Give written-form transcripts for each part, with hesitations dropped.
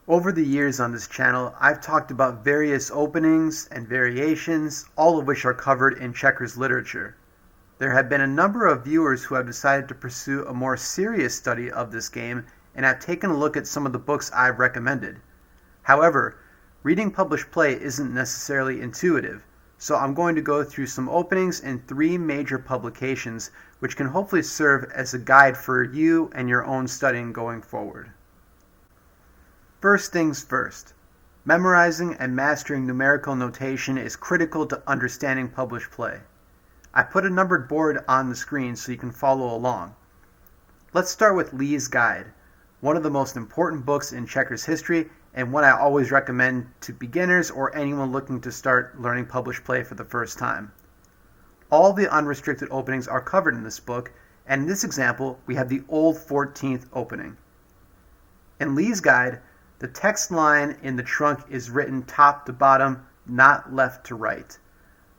Over the years on this channel, I've talked about various openings and variations, all of which are covered in checkers literature. There have been a number of viewers who have decided to pursue a more serious study of this game and have taken a look at some of the books I've recommended. However, reading published play isn't necessarily intuitive, so I'm going to go through some openings in 3 major publications which can hopefully serve as a guide for you and your own studying going forward. First things first, memorizing and mastering numerical notation is critical to understanding published play. I put a numbered board on the screen so you can follow along. Let's start with Lee's Guide, one of the most important books in checkers history and one I always recommend to beginners or anyone looking to start learning published play for the first time. All the unrestricted openings are covered in this book, and in this example we have the Old 14th opening. In Lee's Guide, the text line in the trunk is written top to bottom, not left to right.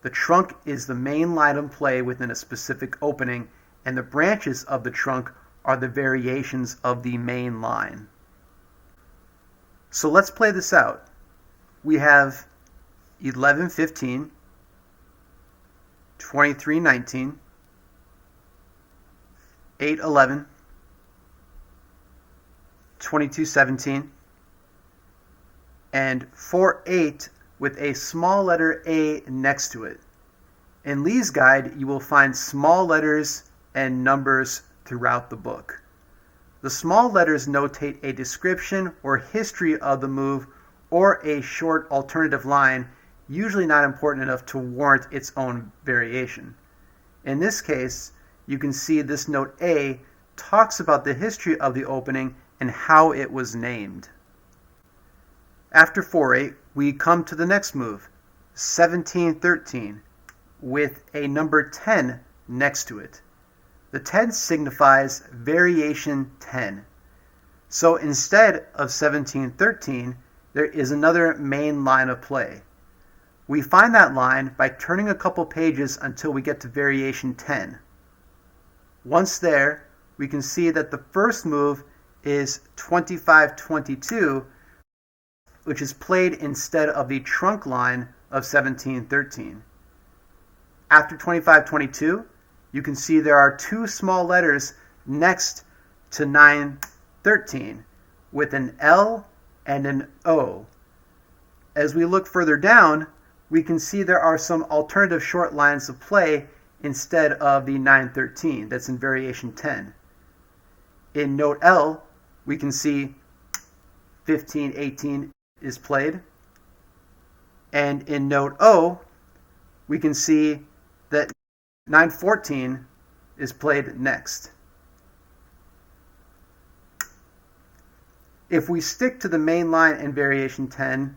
The trunk is the main line of play within a specific opening, and the branches of the trunk are the variations of the main line. So let's play this out. We have 11-15, 23-19, 8-11, 22-17, and 4-8 with a small letter A next to it. In Lee's Guide, you will find small letters and numbers throughout the book. The small letters notate a description or history of the move or a short alternative line, usually not important enough to warrant its own variation. In this case, you can see this note A talks about the history of the opening and how it was named. After 4-8, we come to the next move, 17-13, with a number 10 next to it. The 10 signifies variation 10. So instead of 17-13, there is another main line of play. We find that line by turning a couple pages until we get to variation 10. Once there, we can see that the first move is 25-22, which is played instead of the trunk line of 17-13. After 25-22, you can see there are 2 small letters next to 9-13 with an L and an O. As we look further down, we can see there are some alternative short lines of play instead of the 9-13 that's in variation 10. In note L, we can see 15-18 is played, and in note O, we can see that 9-14 is played next. If we stick to the main line in variation 10,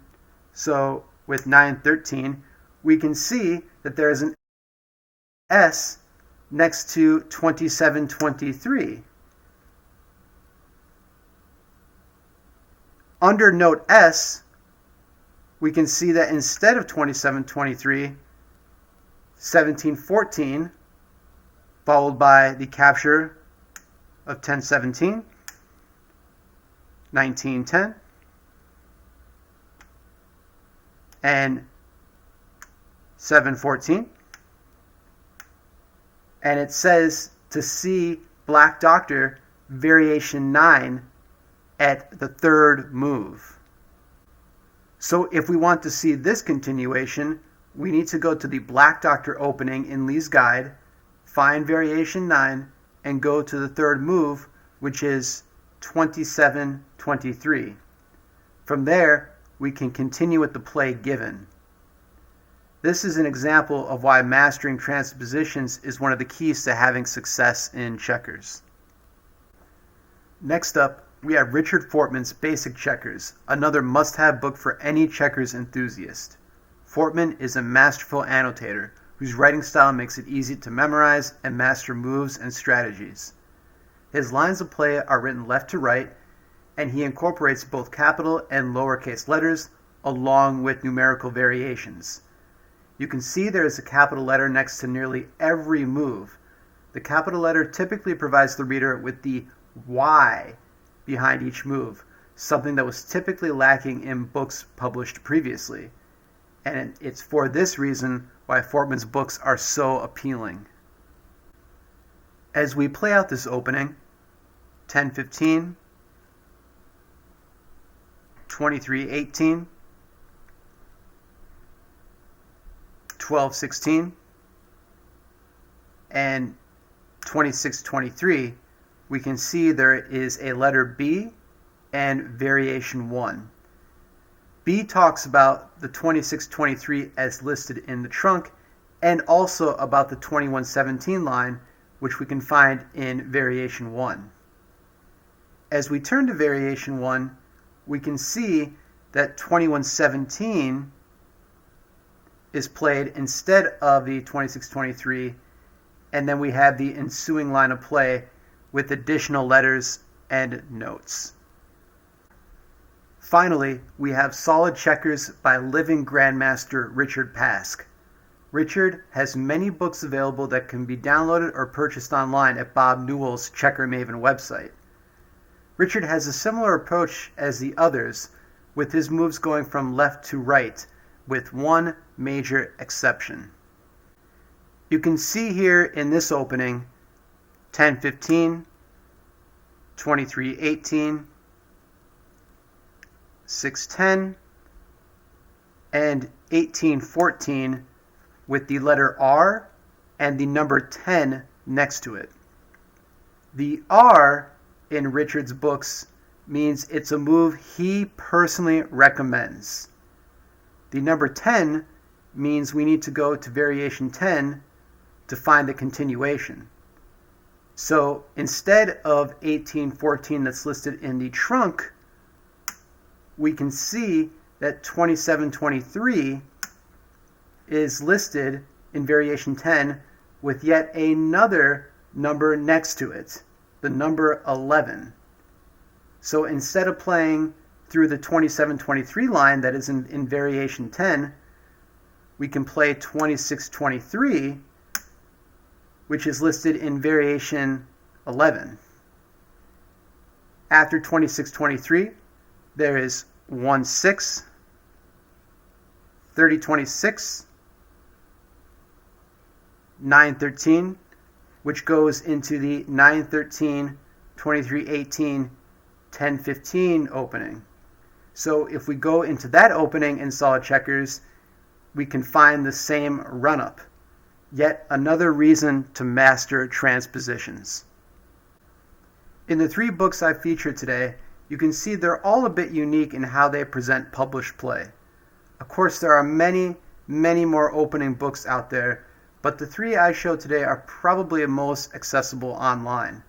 so with 9-13, we can see that there is an S next to 27-23. Under note S, we can see that instead of 27-23, 17-14, followed by the capture of 10-17, 19-10, and 7-14. And it says to see Black Doctor variation 9 at the third move. So if we want to see this continuation, we need to go to the Black Doctor opening in Lee's Guide, find variation 9, and go to the third move, which is 27-23. From there, we can continue with the play given. This is an example of why mastering transpositions is one of the keys to having success in checkers. Next up, we have Richard Fortman's Basic Checkers, another must-have book for any checkers enthusiast. Fortman is a masterful annotator whose writing style makes it easy to memorize and master moves and strategies. His lines of play are written left to right, and he incorporates both capital and lowercase letters along with numerical variations. You can see there is a capital letter next to nearly every move. The capital letter typically provides the reader with the Y behind each move, something that was typically lacking in books published previously. And it's for this reason why Fortman's books are so appealing. As we play out this opening, 10:15, 23:18, 12:16, and 26:23, we can see there is a letter B and variation 1. B talks about the 26:23 as listed in the trunk, and also about the 21:17 line, which we can find in variation 1. As we turn to variation 1, we can see that 21:17 is played instead of the 26:23, and then we have the ensuing line of play with additional letters and notes. Finally, we have Solid Checkers by living Grandmaster Richard Pask. Richard has many books available that can be downloaded or purchased online at Bob Newell's Checker Maven website. Richard has a similar approach as the others, with his moves going from left to right, with one major exception. You can see here in this opening 10:15, 23:18, 6:10, and 18:14 with the letter R and the number 10 next to it. The R in Richard's books means it's a move he personally recommends. The number 10 means we need to go to variation 10 to find the continuation. So instead of 18:14 that's listed in the trunk, we can see that 27:23 is listed in variation 10 with yet another number next to it, the number 11. So instead of playing through the 27:23 line that is in variation 10, we can play 26:23, which is listed in variation 11. After 26:23, there is 1-6, 30:26, 9:13, which goes into the 9:13, 23:18, 10:15 opening. So if we go into that opening in Solid Checkers, we can find the same run-up. Yet another reason to master transpositions. In the 3 books I featured today, you can see they're all a bit unique in how they present published play. Of course, there are many, many more opening books out there, but the 3 I showed today are probably the most accessible online.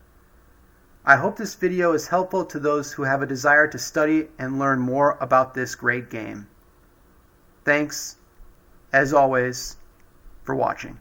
I hope this video is helpful to those who have a desire to study and learn more about this great game. Thanks, as always, for watching.